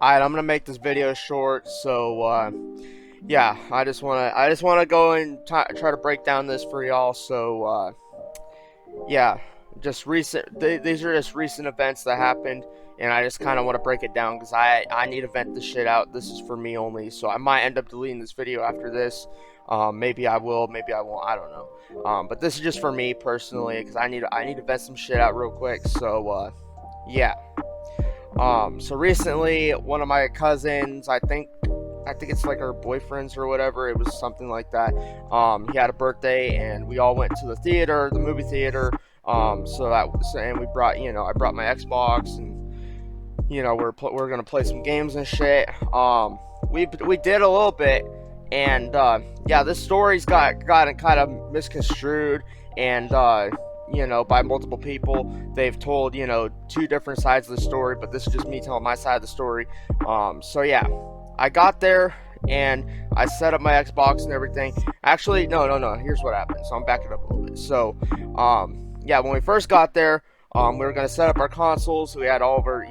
Alright, I'm gonna make this video short. So yeah, I just wanna go and try to break down this for y'all. So yeah, just these are just recent events that happened, and I just kind of want to break it down because I need to vent this shit out. This is for me only, so I might end up deleting this video after this. Maybe I will, maybe I won't. I don't know. But this is just for me personally because I need to vent some shit out real quick. So yeah. So recently, one of my cousins, I think it's like her boyfriend's or whatever. It was something like that. He had a birthday, and we all went to the theater, the movie theater. And we brought, I brought my Xbox, and we're gonna play some games and shit. We did a little bit, and yeah, this story's got kind of misconstrued, and by multiple people. They've told, two different sides of the story, but this is just me telling my side of the story. So yeah, I got there and I set up my Xbox and everything. Actually, no. Here's what happened. So I'm backing up a little bit. So, yeah, when we first got there, we were gonna set up our consoles. So we had all of our,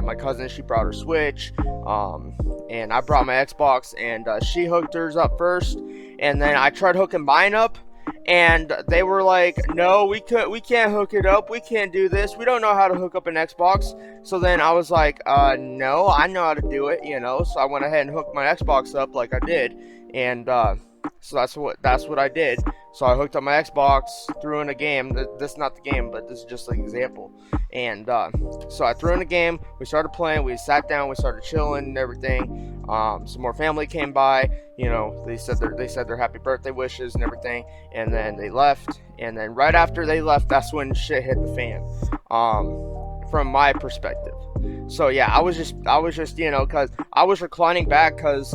my cousin, she brought her Switch, and I brought my Xbox, and she hooked hers up first, and then I tried hooking mine up. And they were like, no, we can't hook it up. We can't do this. We don't know how to hook up an Xbox. So then I was like, no, I know how to do it, So I went ahead and hooked my Xbox up like I did. And so that's what I did. So I hooked up my Xbox, threw in a game. This is not the game, but this is just an example. And so I threw in a game. We started playing. We sat down. We started chilling and everything. Some more family came by. They said their happy birthday wishes and everything. And then they left. And then right after they left, that's when shit hit the fan. From my perspective. So yeah, I was just because I was reclining back because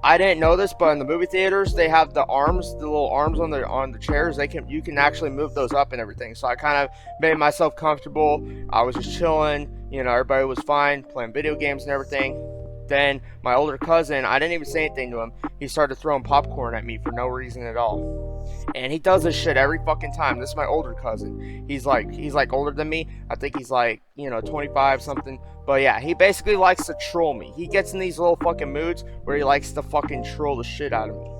I didn't know this, but in the movie theaters they have the little arms on the chairs. You can actually move those up and everything. So I kind of made myself comfortable. I was just chilling. Everybody was fine, playing video games and everything. Then my older cousin, I didn't even say anything to him. He started throwing popcorn at me for no reason at all. And he does this shit every fucking time. This is my older cousin. He's like older than me. I think he's like, 25 something. But yeah, he basically likes to troll me. He gets in these little fucking moods where he likes to fucking troll the shit out of me.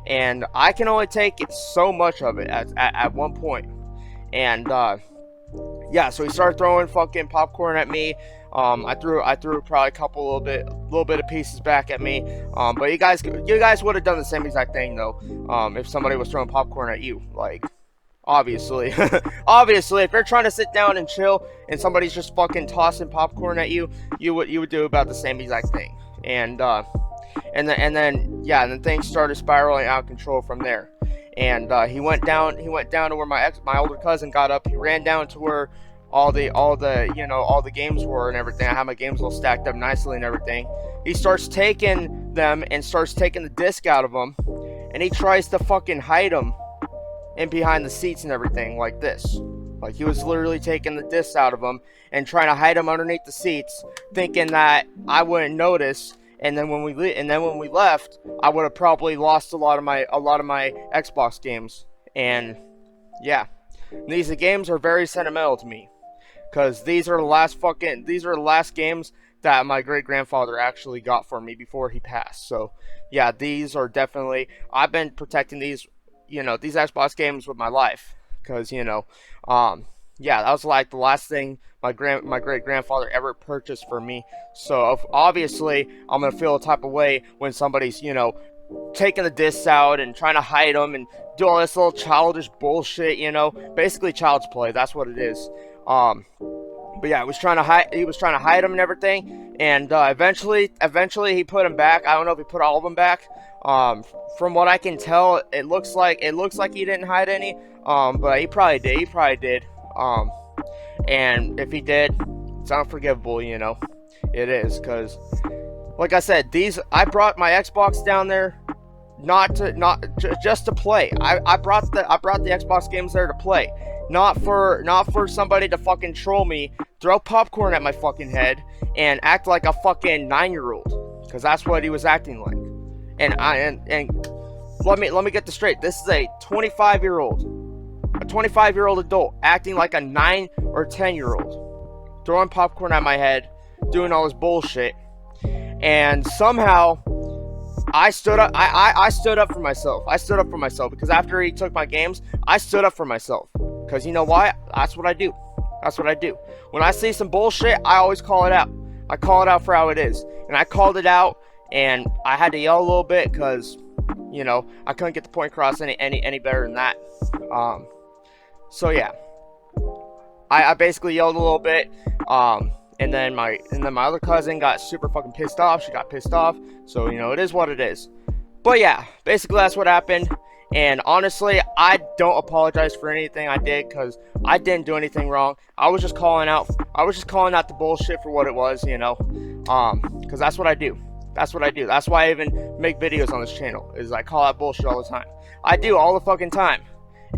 And I can only take it so much of it at one point. And yeah, so he started throwing fucking popcorn at me. I threw probably a little bit of pieces back at me. But you guys would have done the same exact thing though. If somebody was throwing popcorn at you, like, obviously, if you're trying to sit down and chill and somebody's just fucking tossing popcorn at you, you would do about the same exact thing. And then things started spiraling out of control from there. And he went down to where my older cousin got up. He ran down to where all the games were and everything. I had my games all stacked up nicely and everything. He starts taking them and starts taking the disc out of them, and he tries to fucking hide them in behind the seats and everything like this. Like, he was literally taking the discs out of them and trying to hide them underneath the seats, thinking that I wouldn't notice. And then when we left, I would have probably lost a lot of my Xbox games. And yeah, these games are very sentimental to me, because these are the last games that my great grandfather actually got for me before he passed. So yeah, these are definitely, I've been protecting these Xbox games with my life, because yeah, that was like the last thing my great grandfather ever purchased for me. So obviously I'm gonna feel a type of way when somebody's taking the discs out and trying to hide them and do all this little childish bullshit. Basically child's play. That's what it is. But yeah, he was trying to hide them and everything. And eventually he put them back. I don't know if he put all of them back. From what I can tell, it looks like he didn't hide any. But he probably did. And if he did, it's unforgivable, It is, because, like I said, I brought my Xbox down there just to play. I brought the Xbox games there to play, not for somebody to fucking troll me, throw popcorn at my fucking head, and act like a fucking 9-year-old, because that's what he was acting like. And let me get this straight. This is a 25-year-old adult acting like a 9 or 10-year-old, throwing popcorn at my head, doing all this bullshit, and somehow I stood up. I stood up for myself. I stood up for myself because after he took my games, I stood up for myself. Because you know why? That's what I do. That's what I do. When I see some bullshit, I always call it out. I call it out for how it is. And I called it out, and I had to yell a little bit because, you know, I couldn't get the point across any better than that. So yeah, I basically yelled a little bit. And then my other cousin got super fucking pissed off. She got pissed off. So, you know, it is what it is. But yeah, basically that's what happened. And honestly, I don't apologize for anything I did because I didn't do anything wrong. I was just calling out the bullshit for what it was, you know. Because that's what I do. That's what I do. That's why I even make videos on this channel, is I call out bullshit all the time. I do all the fucking time.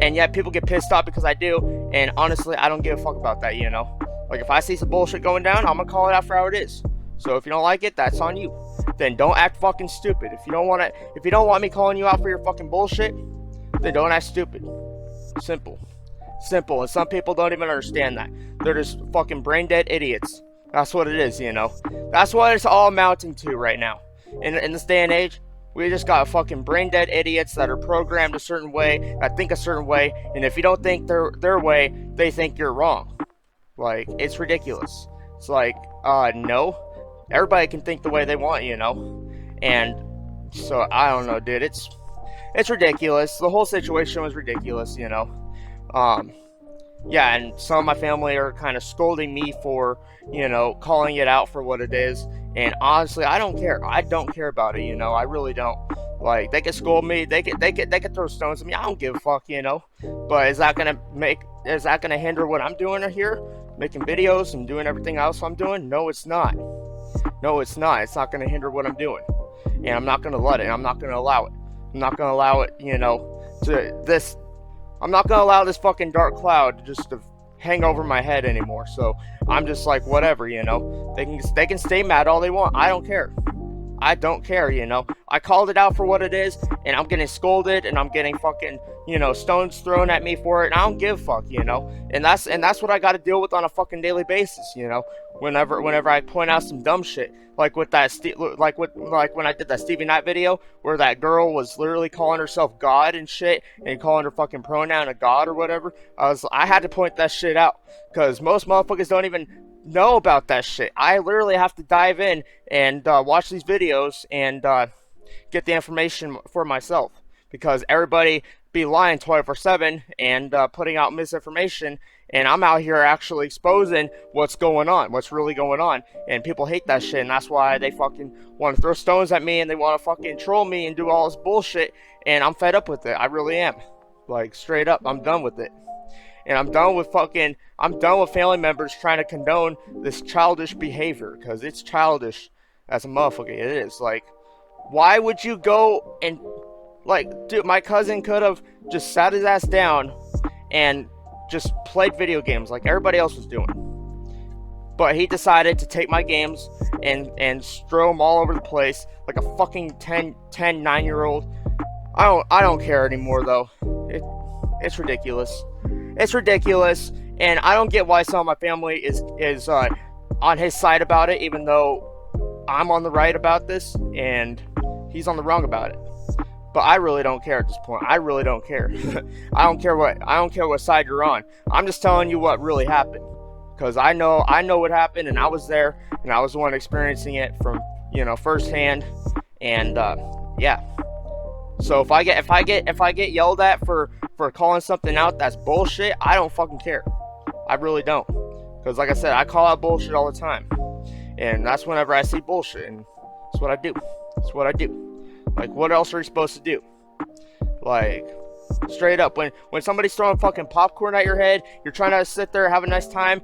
And yet people get pissed off because I do. And honestly, I don't give a fuck about that, you know. Like, if I see some bullshit going down, I'm gonna call it out for how it is. So if you don't like it, that's on you. Then don't act fucking stupid. If you don't want me calling you out for your fucking bullshit, then don't act stupid. Simple. Simple. And some people don't even understand that. They're just fucking brain dead idiots. That's what it is, you know. That's what it's all amounting to right now. In this day and age, we just got fucking brain dead idiots that are programmed a certain way, that think a certain way, and if you don't think their way, they think you're wrong. Like, it's ridiculous. It's like, no. Everybody can think the way they want, you know. And so, I don't know, dude. It's ridiculous. The whole situation was ridiculous, you know. Yeah, and some of my family are kind of scolding me for, you know, calling it out for what it is. And honestly, I don't care. I don't care about it, you know. I really don't. Like, they can scold me. They can throw stones at me. I don't give a fuck, you know. But is that gonna hinder what I'm doing here? Making videos and doing everything else I'm doing? No, it's not. No, it's not. It's not gonna hinder what I'm doing. And I'm not gonna let it. I'm not gonna allow it. I'm not gonna allow it, you know, I'm not gonna allow this fucking dark cloud just to hang over my head anymore. So I'm just like, whatever, you know. They can stay mad all they want. I don't care. I don't care, you know. I called it out for what it is, and I'm getting scolded, and I'm getting fucking, you know, stones thrown at me for it, and I don't give a fuck, you know. And that's what I got to deal with on a fucking daily basis, you know. Whenever I point out some dumb shit, like with that, like when I did that Stevie Knight video where that girl was literally calling herself God and shit, and calling her fucking pronoun a god or whatever. I had to point that shit out because most motherfuckers don't even know about that shit. I literally have to dive in and watch these videos and get the information for myself, because everybody be lying 24/7 and putting out misinformation, and I'm out here actually exposing what's going on, what's really going on, and people hate that shit, and that's why they fucking want to throw stones at me and they want to fucking troll me and do all this bullshit, and I'm fed up with it. I really am. Like, straight up, I'm done with it. And I'm done with family members trying to condone this childish behavior, because it's childish as a motherfucker. It is. Like, why would you go and, like, dude, my cousin could have just sat his ass down and just played video games like everybody else was doing. But he decided to take my games and throw them all over the place like a fucking 9-year-old. I don't care anymore, though. It's ridiculous. It's ridiculous, and I don't get why some of my family is on his side about it, even though I'm on the right about this and he's on the wrong about it. But I really don't care at this point. I really don't care. I don't care what side you're on. I'm just telling you what really happened, because I know what happened, and I was there, and I was the one experiencing it from, you know, firsthand. And yeah. So if I get yelled at for calling something out that's bullshit, I don't fucking care. I really don't. Because like I said, I call out bullshit all the time. And that's whenever I see bullshit, and that's what I do. That's what I do. Like, what else are you supposed to do? Like, straight up, when somebody's throwing fucking popcorn at your head, you're trying to sit there, have a nice time,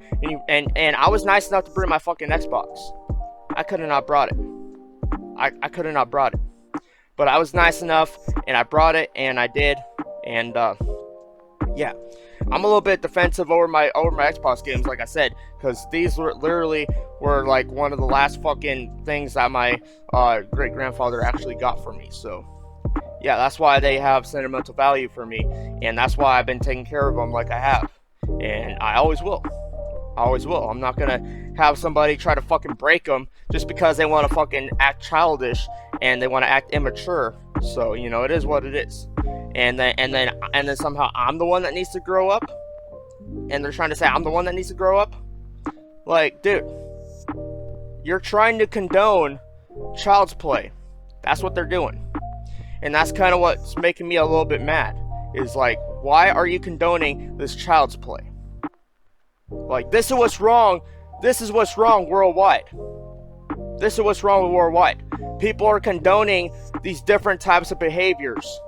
and I was nice enough to bring my fucking Xbox. I could have not brought it. I could have not brought it. But I was nice enough, and I brought it, and I did, and yeah. I'm a little bit defensive over my Xbox games, like I said, because these were like one of the last fucking things that my great grandfather actually got for me. So yeah, that's why they have sentimental value for me, and that's why I've been taking care of them like I have, and I always will. I always will. I'm not gonna have somebody try to fucking break them just because they want to fucking act childish and they want to act immature. So, you know, it is what it is. And then somehow I'm the one that needs to grow up. And they're trying to say I'm the one that needs to grow up. Like, dude, you're trying to condone child's play. That's what they're doing. And that's kind of what's making me a little bit mad. Is like, why are you condoning this child's play? Like, this is what's wrong. This is what's wrong worldwide. This is what's wrong worldwide. People are condoning these different types of behaviors.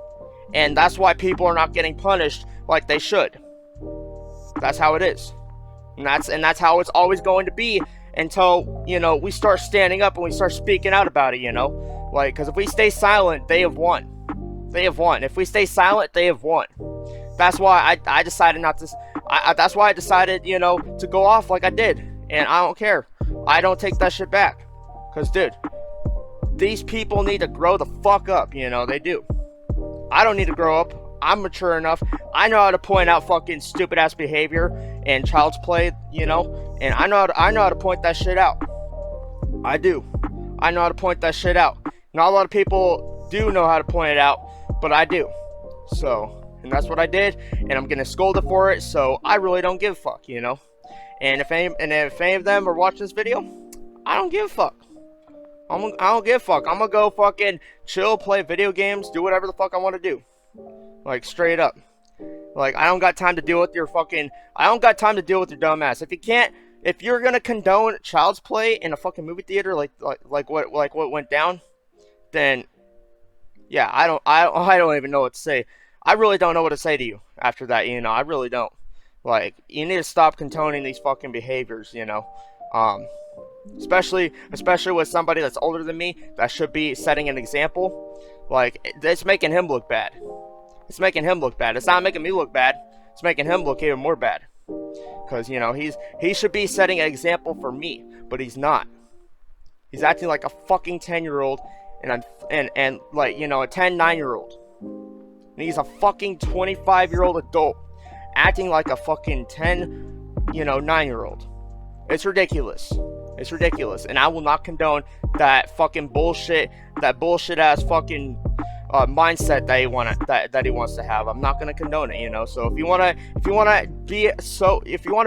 And that's why people are not getting punished like they should. That's how it is. And that's how it's always going to be until, you know, we start standing up and we start speaking out about it, you know? Like, because if we stay silent, they have won. They have won. If we stay silent, they have won. That's why I decided not to... that's why I decided, you know, to go off like I did. And I don't care. I don't take that shit back. Because, dude, these people need to grow the fuck up, you know? They do. I don't need to grow up. I'm mature enough. I know how to point out fucking stupid ass behavior and child's play, you know, and I know how to point that shit out. I do. I know how to point that shit out. Not a lot of people do know how to point it out, but I do. So, and that's what I did, and I'm getting scolded for it. So I really don't give a fuck, you know. And if any of them are watching this video, I don't give a fuck. I don't give a fuck. I'm gonna go fucking chill, play video games, do whatever the fuck I want to do. Like, straight up. Like, I don't got time to deal with your fucking... I don't got time to deal with your dumb ass. If you can't... If you're gonna condone child's play in a fucking movie theater like what went down, then... Yeah, I don't even know what to say. I really don't know what to say to you after that, you know? I really don't. Like, you need to stop condoning these fucking behaviors, you know? Especially with somebody that's older than me that should be setting an example. Like, it's making him look bad. It's making him look bad. It's not making me look bad. It's making him look even more bad. Because, you know, he should be setting an example for me, but he's not. He's acting like a fucking 10-year-old and like, you know, a 9-year-old. And he's a fucking 25-year-old adult acting like a fucking 9-year-old. It's ridiculous. It's ridiculous. And I will not condone that fucking bullshit, that bullshit ass fucking mindset that he wants to have. I'm not gonna condone it, you know. So if you wanna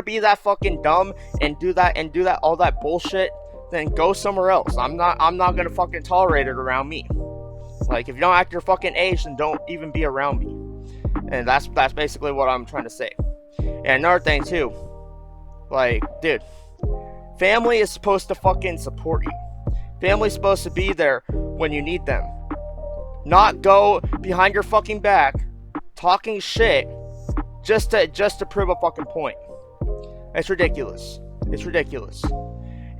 be that fucking dumb and do that all that bullshit, then go somewhere else. I'm not gonna fucking tolerate it around me. Like, if you don't act your fucking age, then don't even be around me. And that's basically what I'm trying to say. And another thing too, like, dude, family is supposed to fucking support you. Family's supposed to be there when you need them. Not go behind your fucking back talking shit just to prove a fucking point. It's ridiculous. It's ridiculous.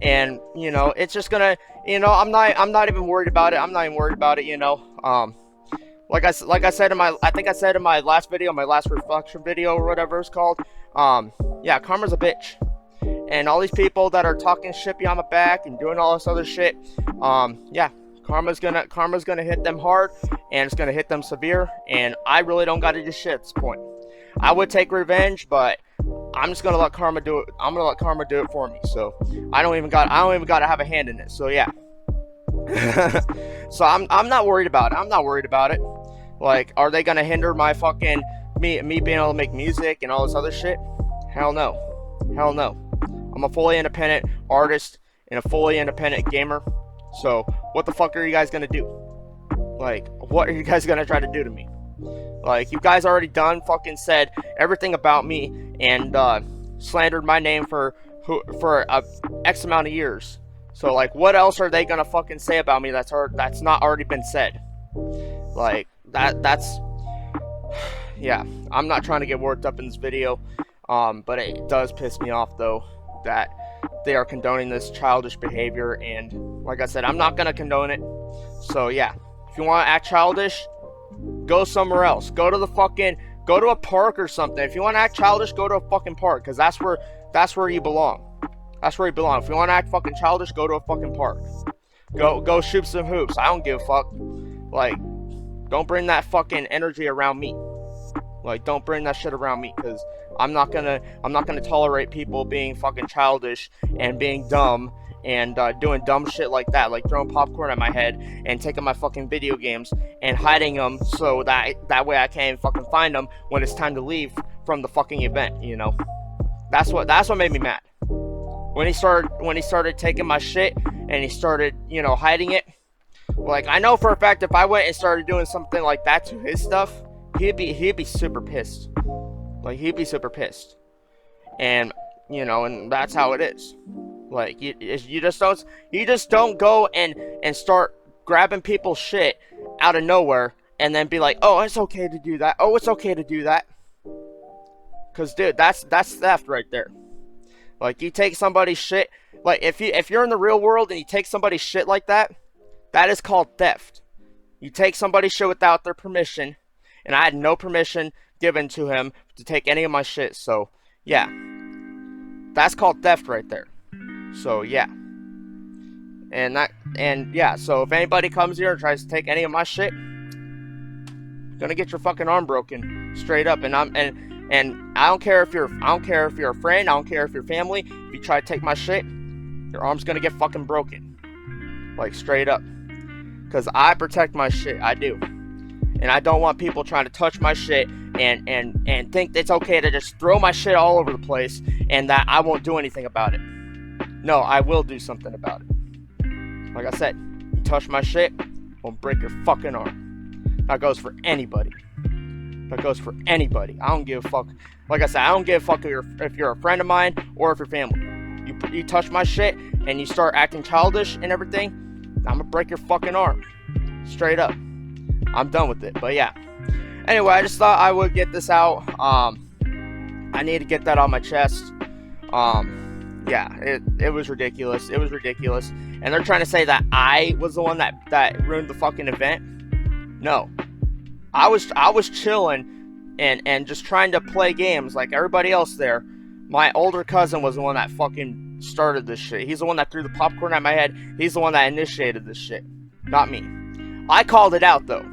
And, you know, it's just gonna, you know, I'm not even worried about it. I'm not even worried about it, you know. Like I said in my last video, my last reflection video or whatever it's called. Yeah, karma's a bitch. And all these people that are talking shit behind my back and doing all this other shit, yeah, karma's gonna hit them hard, and it's gonna hit them severe. And I really don't gotta do shit at this point. I would take revenge, but I'm just gonna let karma do it. I'm gonna let karma do it for me. So I don't even gotta have a hand in it. So yeah. So I'm not worried about it. I'm not worried about it. Like, are they gonna hinder my fucking me being able to make music and all this other shit? Hell no. Hell no. I'm a fully independent artist and a fully independent gamer. So what the fuck are you guys gonna do? Like, what are you guys gonna try to do to me? Like, you guys already done fucking said everything about me and slandered my name for a X amount of years. So, like, what else are they gonna fucking say about me that's not already been said? Like, that's yeah. I'm not trying to get worked up in this video, but it does piss me off though that they are condoning this childish behavior. And like I said, I'm not gonna condone it. So yeah, if you want to act childish, go somewhere else. Go to a park or something. If you want to act childish, go to a fucking park, because that's where you belong. That's where you belong. If you want to act fucking childish, go to a fucking park. Go shoot some hoops. I don't give a fuck. Like, don't bring that fucking energy around me. Like, don't bring that shit around me, because I'm not gonna tolerate people being fucking childish and being dumb and doing dumb shit like that, like throwing popcorn at my head and taking my fucking video games and hiding them so that way I can't fucking find them when it's time to leave from the fucking event. You know, that's what made me mad. When he started taking my shit and he started, you know, hiding it. Like, I know for a fact if I went and started doing something like that to his stuff, he'd be super pissed. Like, he'd be super pissed. And, you know, and that's how it is. Like, you just don't go and start grabbing people's shit out of nowhere and then be like, oh, it's okay to do that. Oh, it's okay to do that. Cause dude, that's theft right there. Like, you take somebody's shit. Like, if you're in the real world and you take somebody's shit like that, that is called theft. You take somebody's shit without their permission, and I had no permission given to him to take any of my shit. So yeah, that's called theft right there. So yeah, and yeah. So if anybody comes here and tries to take any of my shit, you're gonna get your fucking arm broken straight up. And I don't care if you're a friend. I don't care if you're family. If you try to take my shit, your arm's gonna get fucking broken, like straight up. Cause I protect my shit. I do, and I don't want people trying to touch my shit and think it's okay to just throw my shit all over the place and that I won't do anything about it. No, I will do something about it. Like I said, you touch my shit, I'll break your fucking arm. That goes for anybody. That goes for anybody. I don't give a fuck. Like I said, I don't give a fuck if you're a friend of mine or if you're family. You touch my shit and you start acting childish and everything, I'm gonna break your fucking arm. Straight up. I'm done with it. But yeah. Anyway, I just thought I would get this out. I need to get that on my chest. Yeah, it was ridiculous. It was ridiculous. And they're trying to say that I was the one that ruined the fucking event. No. I was chilling and just trying to play games like everybody else there. My older cousin was the one that fucking started this shit. He's the one that threw the popcorn at my head. He's the one that initiated this shit, not me. I called it out though.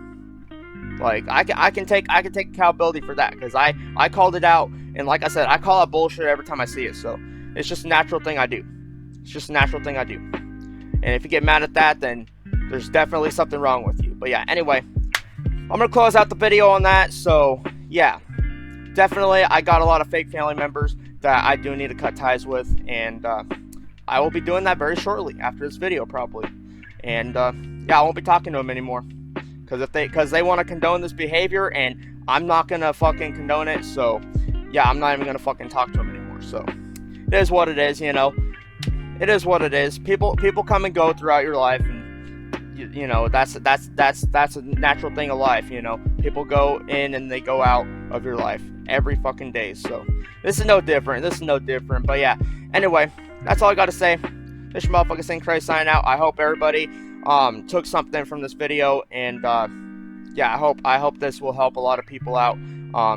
Like I can take accountability for that because I called it out, and like I said, I call out bullshit every time I see it. So it's just a natural thing I do. It's just a natural thing I do. And if you get mad at that, then there's definitely something wrong with you. But yeah, anyway, I'm gonna close out the video on that. So yeah, definitely I got a lot of fake family members that I do need to cut ties with, and I will be doing that very shortly after this video probably. And yeah, I won't be talking to them anymore because they want to condone this behavior, and I'm not gonna fucking condone it. So yeah, I'm not even gonna fucking talk to them anymore. So it is what it is, you know. It is what it is. People come and go throughout your life, and you know that's a natural thing of life. You know, people go in and they go out of your life every fucking day. So this is no different. But yeah, anyway, that's all I gotta say. This is motherfucking St. Christ signing out. I hope everybody took something from this video, and yeah, I hope this will help a lot of people out.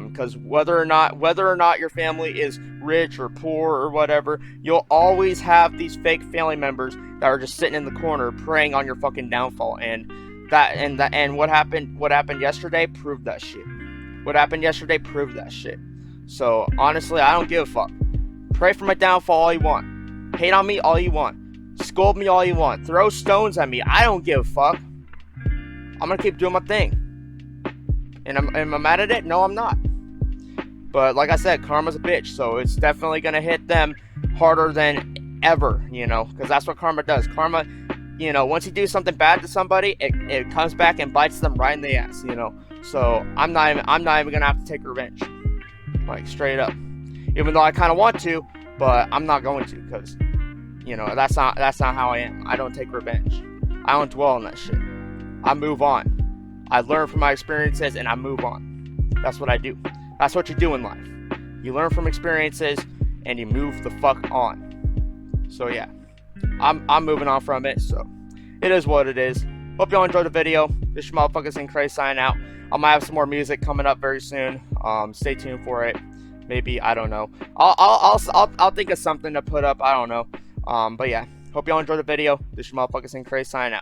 Because whether or not your family is rich or poor or whatever, you'll always have these fake family members that are just sitting in the corner preying on your fucking downfall. And what happened yesterday proved that shit. What happened yesterday proved that shit. So honestly, I don't give a fuck. Pray for my downfall all you want. Hate on me all you want. Scold me all you want. Throw stones at me. I don't give a fuck. I'm gonna keep doing my thing. And am I mad at it? No, I'm not. But like I said, karma's a bitch, so it's definitely gonna hit them harder than ever, you know, because that's what karma does. Karma, you know, once you do something bad to somebody, it comes back and bites them right in the ass, you know. So I'm not even gonna have to take revenge, like straight up. Even though I kind of want to, but I'm not going to, because you know that's not how I am. I don't take revenge. I don't dwell on that shit. I move on. I learn from my experiences and I move on. That's what I do. That's what you do in life. You learn from experiences and you move the fuck on. So yeah, I'm moving on from it. So it is what it is. Hope y'all enjoyed the video. This is motherfuckers in Christ signing out. I might have some more music coming up very soon. Stay tuned for it. Maybe, I don't know. I'll think of something to put up. I don't know. But yeah, hope y'all enjoyed the video. This is motherfuckers in Christ signing out.